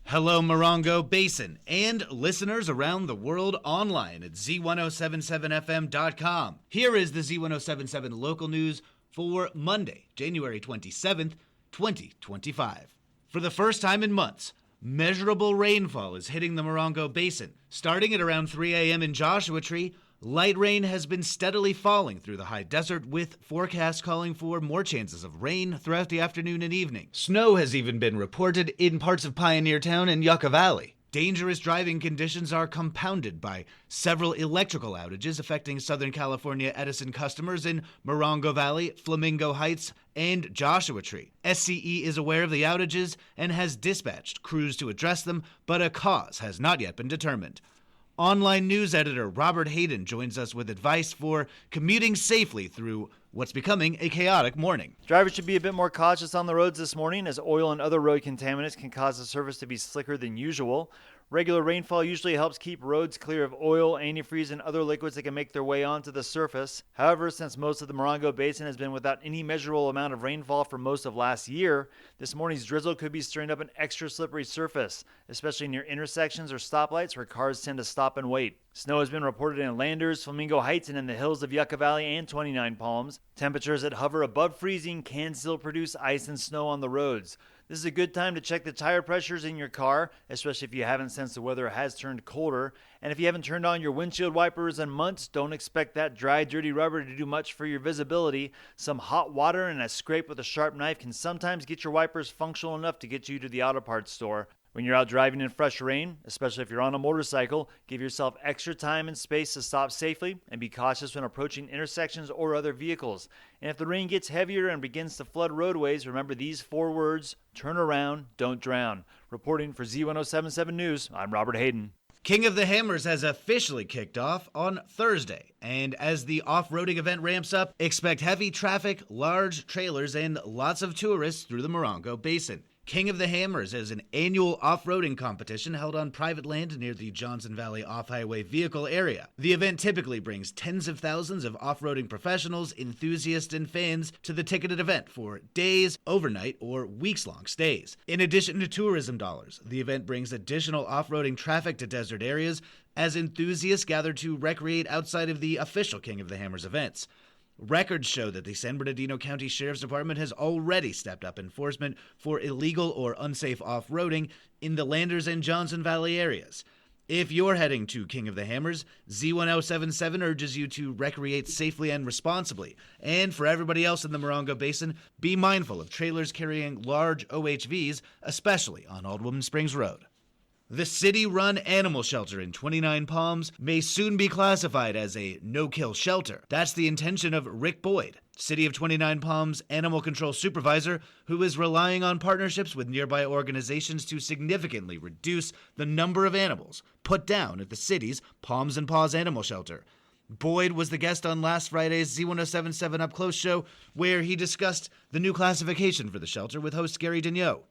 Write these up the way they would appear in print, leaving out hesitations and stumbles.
Hello, Morongo Basin, and listeners around the world online at Z107.7 FM.com. Here is the Z107.7 Local News for Monday, January 27th, 2025. For the first time in months, measurable rainfall is hitting the Morongo Basin. Starting at around 3 a.m. in Joshua Tree, light rain has been steadily falling through the high desert, with forecasts calling for more chances of rain throughout the afternoon and evening. Snow has even been reported in parts of Pioneer Town and Yucca Valley. Dangerous driving conditions are compounded by several electrical outages affecting Southern California Edison customers in Morongo Valley, Flamingo Heights, and Joshua Tree. SCE is aware of the outages and has dispatched crews to address them, but a cause has not yet been determined. Online news editor Robert Hayden joins us with advice for commuting safely through what's becoming a chaotic morning. Drivers should be a bit more cautious on the roads this morning, as oil and other road contaminants can cause the surface to be slicker than usual. Regular rainfall usually helps keep roads clear of oil, antifreeze, and other liquids that can make their way onto the surface. However, since most of the Morongo Basin has been without any measurable amount of rainfall for most of last year, this morning's drizzle could be stirring up an extra slippery surface, especially near intersections or stoplights where cars tend to stop and wait. Snow has been reported in Landers, Flamingo Heights, and in the hills of Yucca Valley and 29 Palms. Temperatures that hover above freezing can still produce ice and snow on the roads. This is a good time to check the tire pressures in your car, especially if you haven't since the weather has turned colder. And if you haven't turned on your windshield wipers in months, don't expect that dry, dirty rubber to do much for your visibility. Some hot water and a scrape with a sharp knife can sometimes get your wipers functional enough to get you to the auto parts store. When you're out driving in fresh rain, especially if you're on a motorcycle, give yourself extra time and space to stop safely and be cautious when approaching intersections or other vehicles. And if the rain gets heavier and begins to flood roadways, remember these 4 words: turn around, don't drown. Reporting for Z107.7 News, I'm Robert Hayden. King of the Hammers has officially kicked off on Thursday, and as the off-roading event ramps up, expect heavy traffic, large trailers, and lots of tourists through the Morongo Basin. King of the Hammers is an annual off-roading competition held on private land near the Johnson Valley off-highway vehicle area. The event typically brings tens of thousands of off-roading professionals, enthusiasts, and fans to the ticketed event for days, overnight, or weeks-long stays. In addition to tourism dollars, the event brings additional off-roading traffic to desert areas as enthusiasts gather to recreate outside of the official King of the Hammers events. Records show that the San Bernardino County Sheriff's Department has already stepped up enforcement for illegal or unsafe off-roading in the Landers and Johnson Valley areas. If you're heading to King of the Hammers, Z107.7 urges you to recreate safely and responsibly. And for everybody else in the Morongo Basin, be mindful of trailers carrying large OHVs, especially on Old Woman Springs Road. The city-run animal shelter in 29 Palms may soon be classified as a no-kill shelter. That's the intention of Rick Boyd, City of 29 Palms animal control supervisor, who is relying on partnerships with nearby organizations to significantly reduce the number of animals put down at the city's Palms and Paws Animal Shelter. Boyd was the guest on last Friday's Z107.7 Up Close show, where he discussed the new classification for the shelter with host Gary Daigneault.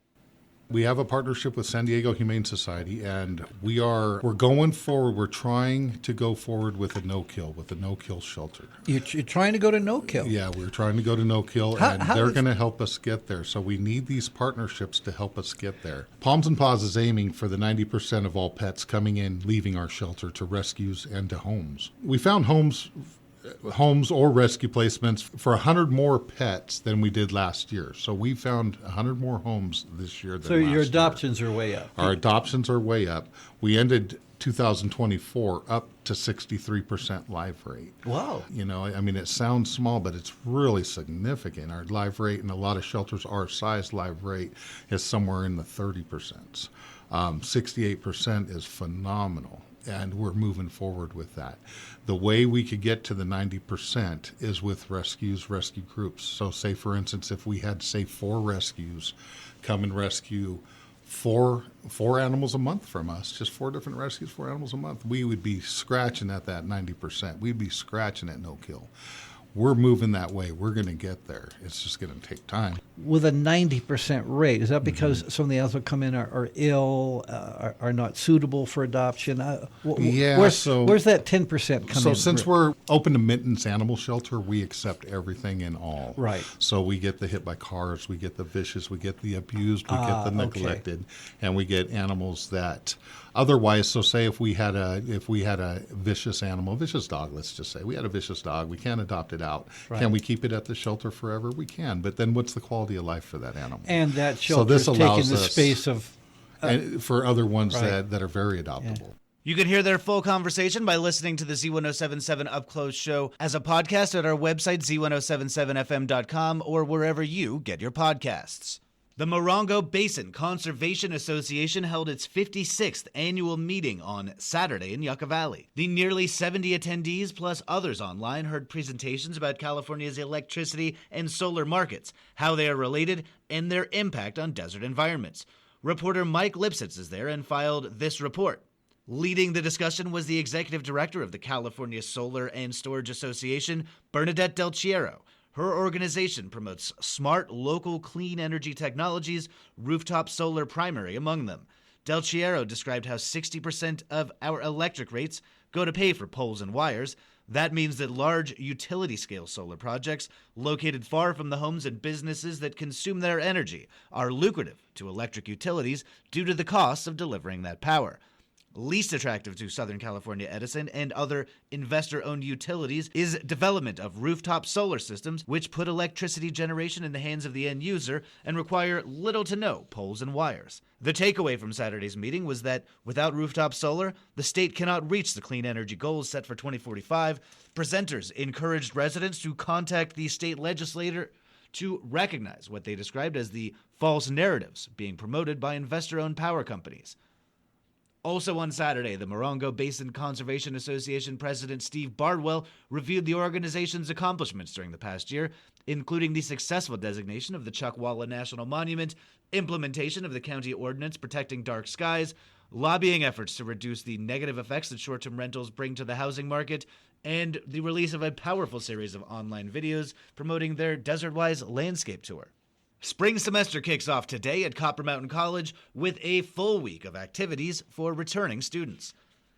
We have a partnership with San Diego Humane Society, and we're going forward. We're trying to go forward with a no-kill shelter. You're trying to go to no-kill? Yeah, we're trying to go to no-kill, and they're going to help us get there. So we need these partnerships to help us get there. Palms and Paws is aiming for the 90% of all pets coming in, leaving our shelter to rescues and to homes. We found homes or rescue placements for 100 more pets than we did last year. So we found 100 more homes this year than last year. So your adoptions are way up. Our adoptions are way up. We ended 2024 up to 63% live rate. Wow. You know, I mean, it sounds small, but it's really significant. Our live rate in a lot of shelters, our size live rate is somewhere in the 30%. 68% is phenomenal. And we're moving forward with that. The way we could get to the 90% is with rescue groups. So say, for instance, if we had, say, 4 rescues come and rescue four animals a month from us, just 4 different rescues, 4 animals a month, we would be scratching at that 90%. We'd be scratching at no kill. We're moving that way. We're going to get there. It's just going to take time. with a 90% rate? Is that because some of the animals that come in are ill, are not suitable for adoption? Where's that 10% come in? So since we're open to mittens animal shelter, we accept everything and all. Right. So we get the hit by cars, we get the vicious, we get the abused, we get the neglected, and we get animals that otherwise. So say if we had a vicious animal, vicious dog, let's just say we had a vicious dog, we can't adopt it out. Right. Can we keep it at the shelter forever? We can, but then what's the quality of life for that animal? And that shelter is taking the space of and for other ones right. that are very adoptable. You can hear their full conversation by listening to the Z107.7 Up Close show as a podcast at our website, Z107.7fm.com, or wherever you get your podcasts. The Morongo Basin Conservation Association held its 56th annual meeting on Saturday in Yucca Valley. The nearly 70 attendees, plus others online, heard presentations about California's electricity and solar markets, how they are related, and their impact on desert environments. Reporter Mike Lipsitz is there and filed this report. Leading the discussion was the executive director of the California Solar and Storage Association, Bernadette Del Chiero. Her organization promotes smart, local, clean energy technologies, rooftop solar primary among them. Del Chiero described how 60% of our electric rates go to pay for poles and wires. That means that large utility-scale solar projects located far from the homes and businesses that consume their energy are lucrative to electric utilities due to the costs of delivering that power. Least attractive to Southern California Edison and other investor-owned utilities is development of rooftop solar systems, which put electricity generation in the hands of the end user and require little to no poles and wires. The takeaway from Saturday's meeting was that without rooftop solar, the state cannot reach the clean energy goals set for 2045. Presenters encouraged residents to contact the state legislator to recognize what they described as the false narratives being promoted by investor-owned power companies. Also on Saturday, the Morongo Basin Conservation Association President Steve Bardwell reviewed the organization's accomplishments during the past year, including the successful designation of the Chuckwalla National Monument, implementation of the county ordinance protecting dark skies, lobbying efforts to reduce the negative effects that short-term rentals bring to the housing market, and the release of a powerful series of online videos promoting their Desert-Wise landscape tour. Spring semester kicks off today at Copper Mountain College with a full week of activities for returning students.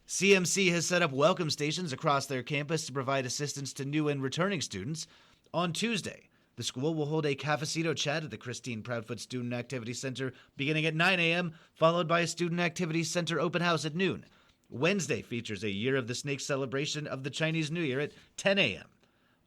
CMC has set up welcome stations across their campus to provide assistance to new and returning students. On Tuesday, the school will hold a cafecito chat at the Christine Proudfoot Student Activity Center beginning at 9 a.m., followed by a Student Activity Center open house at noon. Wednesday features a Year of the Snake celebration of the Chinese New Year at 10 a.m.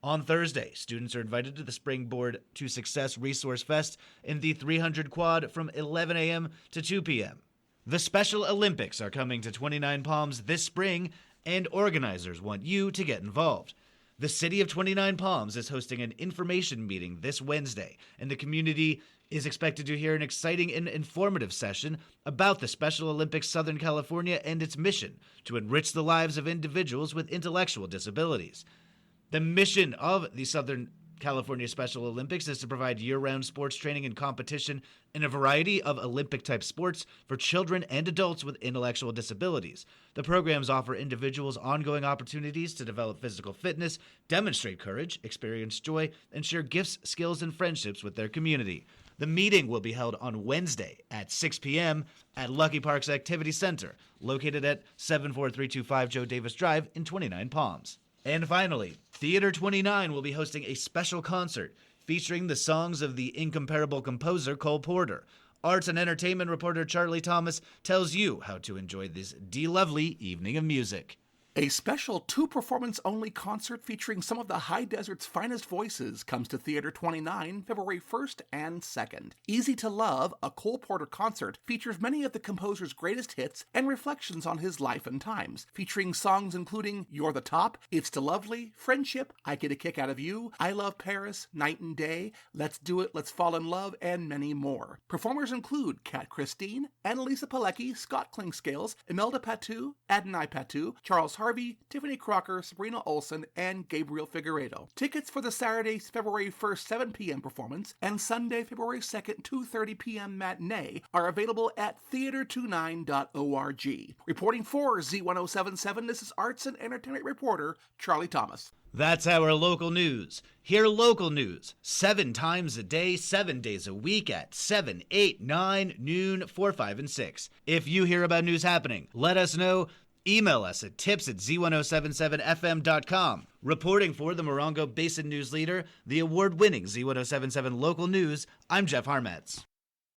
On Thursday, students are invited to the Springboard to Success Resource Fest in the 300 Quad from 11 a.m. to 2 p.m. The Special Olympics are coming to 29 Palms this spring, and organizers want you to get involved. The city of 29 Palms is hosting an information meeting this Wednesday, and the community is expected to hear an exciting and informative session about the Special Olympics Southern California and its mission to enrich the lives of individuals with intellectual disabilities. The mission of the Southern California Special Olympics is to provide year-round sports training and competition in a variety of Olympic-type sports for children and adults with intellectual disabilities. The programs offer individuals ongoing opportunities to develop physical fitness, demonstrate courage, experience joy, and share gifts, skills, and friendships with their community. The meeting will be held on Wednesday at 6 p.m. at Lucky Park's Activity Center, located at 74325 Joe Davis Drive in 29 Palms. And finally, Theater 29 will be hosting a special concert featuring the songs of the incomparable composer Cole Porter. Arts and entertainment reporter Charlie Thomas tells you how to enjoy this lovely evening of music. A special two-performance-only concert featuring some of the high desert's finest voices comes to Theater 29 February 1st and 2nd. Easy to Love, a Cole Porter concert, features many of the composer's greatest hits and reflections on his life and times, featuring songs including You're the Top, It's Still Lovely, Friendship, I Get a Kick Out of You, I Love Paris, Night and Day, Let's Do It, Let's Fall in Love, and many more. Performers include Kat Christine, Annalisa Pilecki, Scott Klingscales, Imelda Patu, Adonai Patu, Charles Harvey, Tiffany Crocker, Sabrina Olsen, and Gabriel Figueredo. Tickets for the Saturday, February 1st, 7 p.m. performance and Sunday, February 2nd, 2:30 p.m. matinee are available at theater29.org. Reporting for Z107.7, this is arts and entertainment reporter Charlie Thomas. That's our local news. Hear local news 7 times a day, 7 days a week at 7, 8, 9, noon, 4, 5, and 6. If you hear about news happening, let us know. Email us at tips@Z107.7fm.com. Reporting for the Morongo Basin News Leader, the award-winning Z107.7 Local News, I'm Jeff Harmetz.